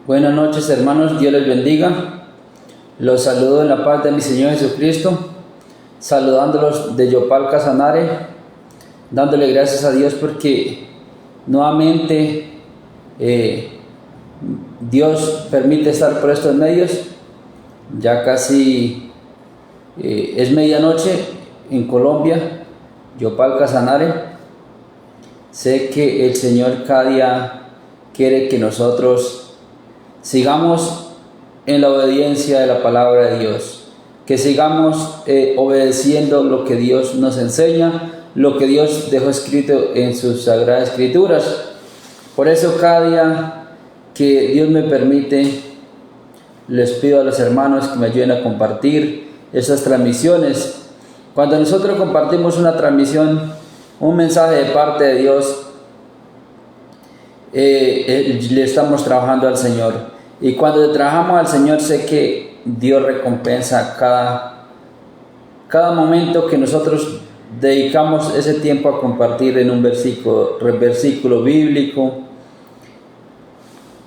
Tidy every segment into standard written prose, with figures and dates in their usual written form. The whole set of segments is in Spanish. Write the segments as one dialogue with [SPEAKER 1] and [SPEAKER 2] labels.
[SPEAKER 1] Buenas noches, hermanos, Dios les bendiga. Los saludo en la paz de mi Señor Jesucristo, saludándolos de Yopal Casanare, dándole gracias a Dios porque nuevamente Dios permite estar por estos medios. Ya casi es medianoche en Colombia, Yopal Casanare. Sé que el Señor cada día quiere que nosotros sigamos en la obediencia de la palabra de Dios, que sigamos obedeciendo lo que Dios nos enseña, lo que Dios dejó escrito en sus sagradas escrituras. Por eso cada día que Dios me permite, les pido a los hermanos que me ayuden a compartir estas transmisiones. Cuando nosotros compartimos una transmisión, un mensaje de parte de Dios, le estamos trabajando al Señor. Y cuando trabajamos al Señor, sé que Dios recompensa cada momento que nosotros dedicamos ese tiempo a compartir en un versículo bíblico,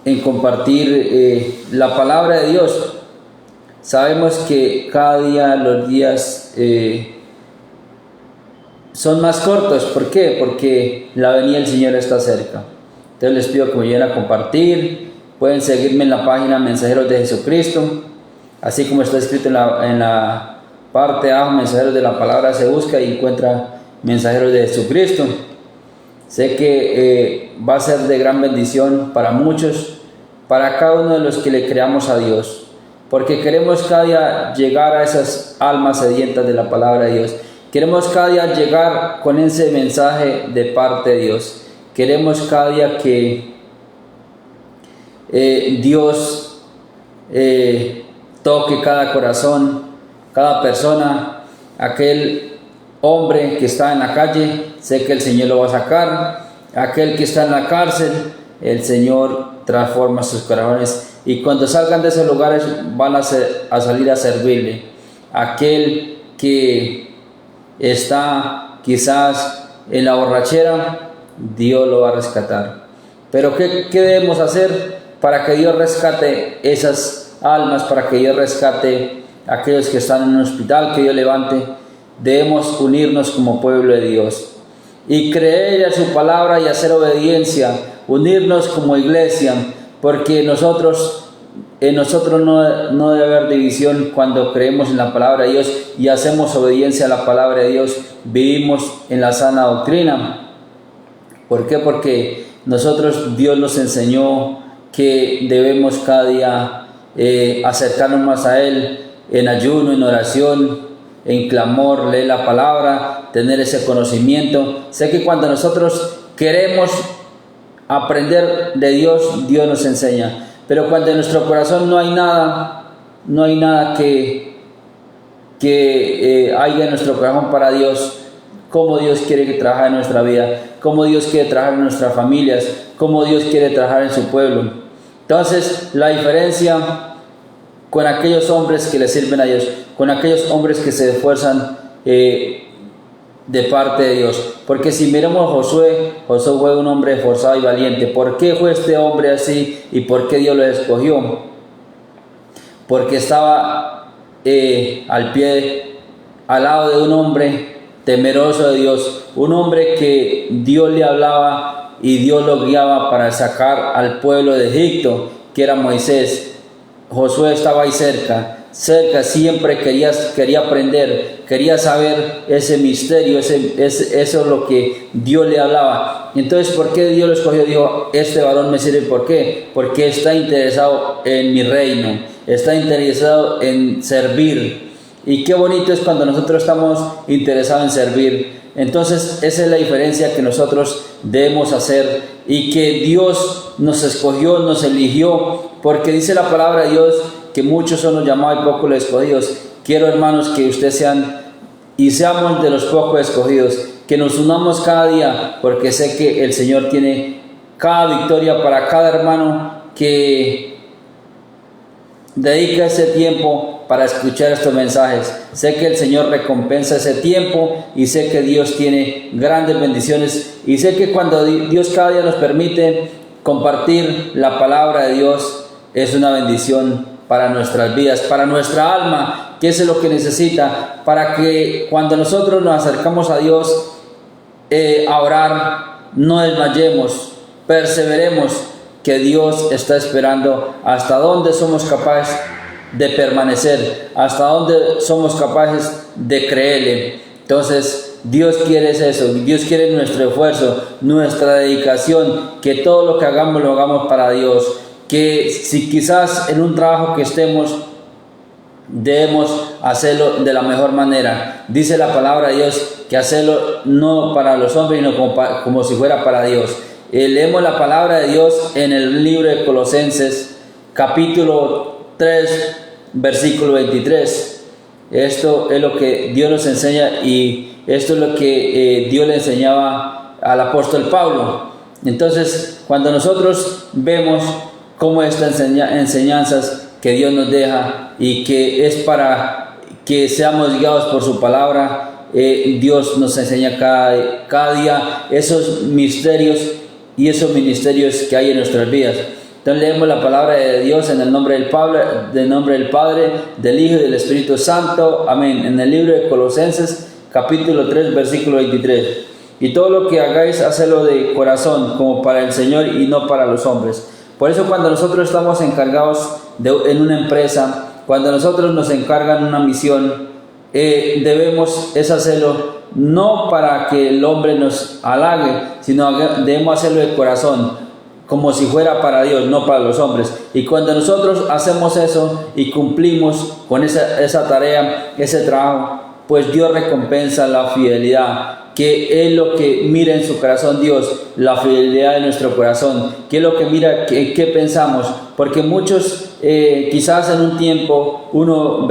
[SPEAKER 1] en compartir la palabra de Dios. Sabemos que cada día los días son más cortos. ¿Por qué? Porque la venida del Señor está cerca. Entonces les pido que me ayuden a compartir. Pueden seguirme en la página Mensajeros de Jesucristo, así como está escrito en la parte de abajo, Mensajeros de la Palabra, se busca y encuentra Mensajeros de Jesucristo. Sé que va a ser de gran bendición para muchos, para cada uno de los que le creamos a Dios, porque queremos cada día llegar a esas almas sedientas de la palabra de Dios. Queremos cada día llegar con ese mensaje de parte de Dios. Queremos cada día que Dios toque cada corazón, cada persona. Aquel hombre que está en la calle, sé que el Señor lo va a sacar. Aquel que está en la cárcel, el Señor transforma sus corazones, y cuando salgan de esos lugares van a salir a servirle. Aquel que está quizás en la borrachera, Dios lo va a rescatar. Pero ¿qué debemos hacer para que Dios rescate esas almas, para que Dios rescate a aquellos que están en un hospital, que Dios levante? Debemos unirnos como pueblo de Dios y creer en su palabra y hacer obediencia, unirnos como iglesia, porque en nosotros no debe haber división. Cuando creemos en la palabra de Dios y hacemos obediencia a la palabra de Dios, vivimos en la sana doctrina. ¿Por qué? Porque Dios nos enseñó que debemos cada día acercarnos más a Él en ayuno, en oración, en clamor, leer la palabra, tener ese conocimiento. Sé que cuando nosotros queremos aprender de Dios, Dios nos enseña. Pero cuando en nuestro corazón no hay nada que haya en nuestro corazón para Dios, cómo Dios quiere que trabaje en nuestra vida, cómo Dios quiere trabajar en nuestras familias, cómo Dios quiere trabajar en su pueblo. Entonces, la diferencia con aquellos hombres que le sirven a Dios, con aquellos hombres que se esfuerzan de parte de Dios. Porque si miramos a Josué fue un hombre esforzado y valiente. ¿Por qué fue este hombre así y por qué Dios lo escogió? Porque estaba al lado de un hombre temeroso de Dios, un hombre que Dios le hablaba y Dios lo guiaba para sacar al pueblo de Egipto, que era Moisés. Josué estaba ahí cerca, siempre quería aprender, quería saber ese misterio, eso es lo que Dios le hablaba. Entonces, ¿por qué Dios lo escogió? Dijo, este varón me sirve. ¿Por qué? Porque está interesado en mi reino, está interesado en servir. Y qué bonito es cuando nosotros estamos interesados en servir. Entonces esa es la diferencia que nosotros debemos hacer, y que Dios nos escogió, nos eligió, porque dice la palabra de Dios que muchos son los llamados y pocos los escogidos. Quiero, hermanos, que ustedes seamos de los pocos escogidos, que nos unamos cada día, porque sé que el Señor tiene cada victoria para cada hermano que dedica ese tiempo para escuchar estos mensajes. Sé que el Señor recompensa ese tiempo, y sé que Dios tiene grandes bendiciones, y sé que cuando Dios cada día nos permite compartir la palabra de Dios, es una bendición para nuestras vidas, para nuestra alma, que es lo que necesita, para que cuando nosotros nos acercamos a Dios a orar, no desmayemos, perseveremos, que Dios está esperando hasta dónde somos capaces de permanecer, hasta dónde somos capaces de creerle. Entonces Dios quiere eso, Dios quiere nuestro esfuerzo, nuestra dedicación, que todo lo que hagamos lo hagamos para Dios, que si quizás en un trabajo que estemos debemos hacerlo de la mejor manera. Dice la palabra de Dios que hacerlo no para los hombres, sino como si fuera para Dios. Leemos la palabra de Dios en el libro de Colosenses, capítulo 3, versículo 23. Esto es lo que Dios nos enseña y esto es lo que Dios le enseñaba al apóstol Pablo. Entonces, cuando nosotros vemos cómo estas enseñanzas que Dios nos deja y que es para que seamos guiados por su palabra, Dios nos enseña cada día esos misterios y esos ministerios que hay en nuestras vidas. Entonces leemos la palabra de Dios en el nombre del Padre, del Hijo y del Espíritu Santo. Amén. En el libro de Colosenses, capítulo 3, versículo 23. Y todo lo que hagáis, hacedlo de corazón, como para el Señor y no para los hombres. Por eso cuando nosotros estamos encargados en una empresa, cuando nosotros nos encargan una misión, debemos hacerlo no para que el hombre nos halague, sino debemos hacerlo de corazón, como si fuera para Dios, no para los hombres. Y cuando nosotros hacemos eso y cumplimos con esa tarea, ese trabajo, pues Dios recompensa la fidelidad, que es lo que mira en su corazón Dios, la fidelidad de nuestro corazón, que es lo que mira, qué pensamos, porque muchos quizás en un tiempo uno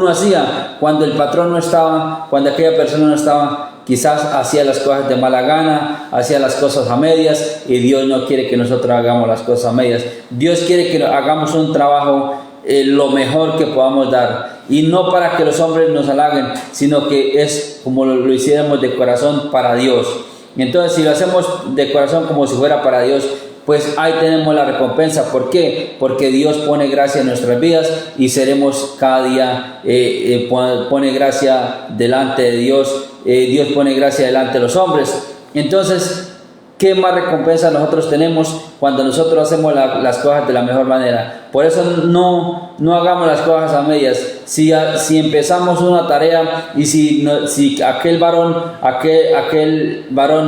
[SPEAKER 1] hacía, cuando el patrón no estaba, cuando aquella persona no estaba, quizás hacía las cosas de mala gana, hacía las cosas a medias, y Dios no quiere que nosotros hagamos las cosas a medias. Dios quiere que hagamos un trabajo lo mejor que podamos dar, y no para que los hombres nos halaguen, sino que es como lo hiciéramos de corazón para Dios. Entonces, si lo hacemos de corazón como si fuera para Dios, pues ahí tenemos la recompensa. ¿Por qué? Porque Dios pone gracia en nuestras vidas y seremos cada día, pone gracia delante de Dios, Dios pone gracia delante de los hombres. Entonces, ¿qué más recompensa nosotros tenemos cuando nosotros hacemos las cosas de la mejor manera? Por eso no hagamos las cosas a medias. Si empezamos una tarea y si aquel varón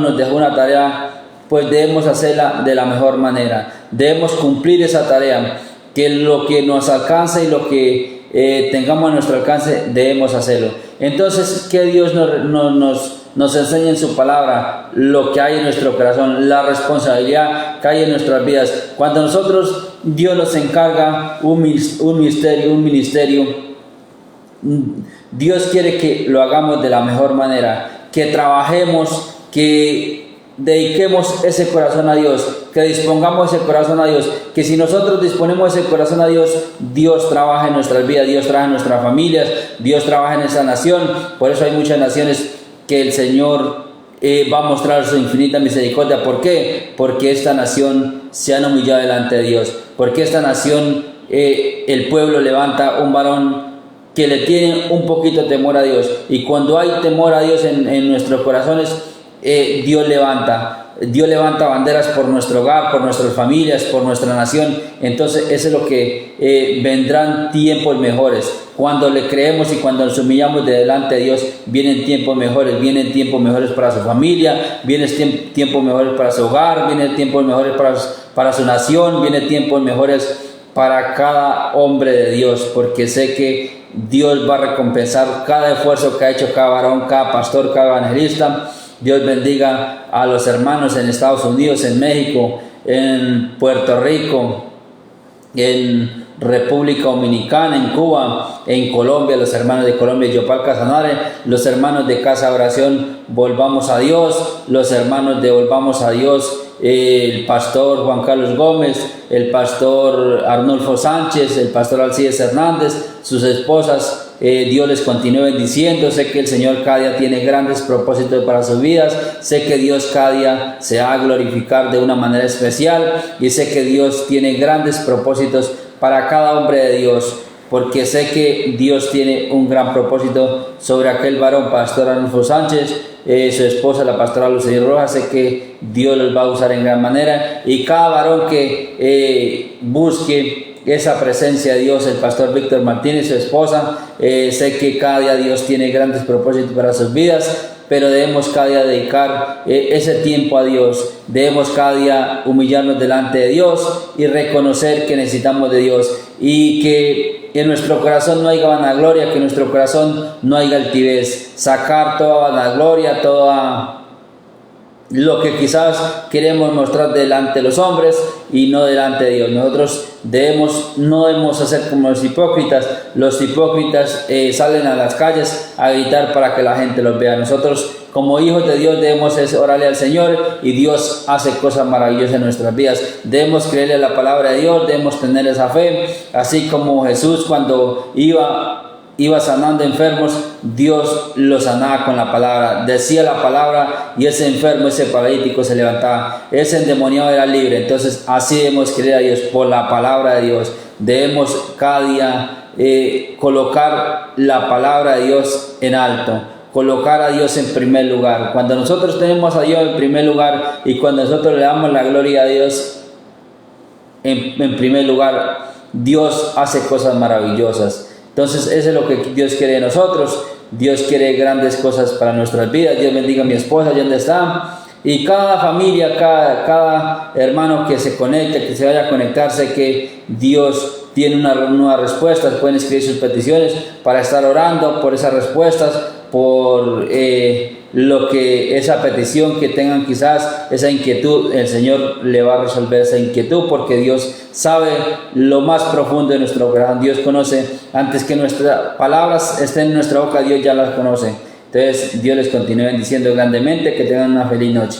[SPEAKER 1] nos dejó una tarea, pues debemos hacerla de la mejor manera. Debemos cumplir esa tarea, que lo que nos alcance y lo que tengamos a nuestro alcance, debemos hacerlo. Entonces, que Dios nos enseña en su palabra lo que hay en nuestro corazón, la responsabilidad que hay en nuestras vidas. Cuando Dios nos encarga un ministerio, Dios quiere que lo hagamos de la mejor manera, que trabajemos, que dediquemos ese corazón a Dios, que dispongamos ese corazón a Dios, que si nosotros disponemos ese corazón a Dios, Dios trabaja en nuestras vidas, Dios trabaja en nuestras familias, Dios trabaja en esa nación. Por eso hay muchas naciones que el Señor va a mostrar su infinita misericordia. ¿Por qué? Porque esta nación se han humillado delante de Dios, porque esta nación, el pueblo levanta un varón que le tiene un poquito de temor a Dios, y cuando hay temor a Dios en nuestros corazones, Dios levanta banderas por nuestro hogar, por nuestras familias, por nuestra nación. Entonces eso es lo que vendrán tiempos mejores. Cuando le creemos y cuando nos humillamos delante de Dios, vienen tiempos mejores para su familia, vienen tiempos mejores para su hogar, vienen tiempos mejores para su nación, vienen tiempos mejores para cada hombre de Dios, porque sé que Dios va a recompensar cada esfuerzo que ha hecho cada varón, cada pastor, cada evangelista. Dios bendiga a los hermanos en Estados Unidos, en México, en Puerto Rico, en República Dominicana, en Cuba, en Colombia, los hermanos de Colombia, Yopal Casanare, los hermanos de Casa Oración Volvamos a Dios, los hermanos de Volvamos a Dios, el pastor Juan Carlos Gómez, el pastor Arnulfo Sánchez, el pastor Alcides Hernández, sus esposas, Dios les continúe bendiciendo. Sé que el Señor cada día tiene grandes propósitos para sus vidas. Sé que Dios cada día se va a glorificar de una manera especial, y sé que Dios tiene grandes propósitos para cada hombre de Dios, porque sé que Dios tiene un gran propósito sobre aquel varón, Pastor Arnulfo Sánchez, su esposa, la pastora Lucía Rojas. Sé que Dios los va a usar en gran manera, y cada varón que busque esa presencia de Dios, el pastor Víctor Martínez, su esposa, sé que cada día Dios tiene grandes propósitos para sus vidas, pero debemos cada día dedicar ese tiempo a Dios. Debemos cada día humillarnos delante de Dios y reconocer que necesitamos de Dios, y que en nuestro corazón no haya vanagloria, que en nuestro corazón no haya altivez. Sacar toda vanagloria, toda lo que quizás queremos mostrar delante de los hombres y no delante de Dios. Nosotros no debemos hacer como los hipócritas. Los hipócritas salen a las calles a gritar para que la gente los vea. Nosotros, como hijos de Dios, debemos orarle al Señor, y Dios hace cosas maravillosas en nuestras vidas. Debemos creerle la palabra de Dios, debemos tener esa fe, así como Jesús cuando iba sanando enfermos, Dios lo sanaba con la palabra. Decía la palabra y ese enfermo, ese paralítico se levantaba, ese endemoniado era libre. Entonces así debemos creer a Dios, por la palabra de Dios. Debemos cada día colocar la palabra de Dios en alto, colocar a Dios en primer lugar. Cuando nosotros tenemos a Dios en primer lugar, y cuando nosotros le damos la gloria a Dios en primer lugar, Dios hace cosas maravillosas. Entonces eso es lo que Dios quiere de nosotros. Dios quiere grandes cosas para nuestras vidas. Dios bendiga a mi esposa, allá donde está, y cada familia, cada hermano que se conecte, que se vaya a conectarse, que Dios tiene una nueva respuesta. Pueden escribir sus peticiones para estar orando por esas respuestas, por lo que esa petición que tengan, quizás esa inquietud, el Señor le va a resolver esa inquietud, porque Dios sabe lo más profundo de nuestro corazón. Dios conoce antes que nuestras palabras estén en nuestra boca. Dios ya las conoce. Entonces Dios les continúe bendiciendo grandemente. Que tengan una feliz noche.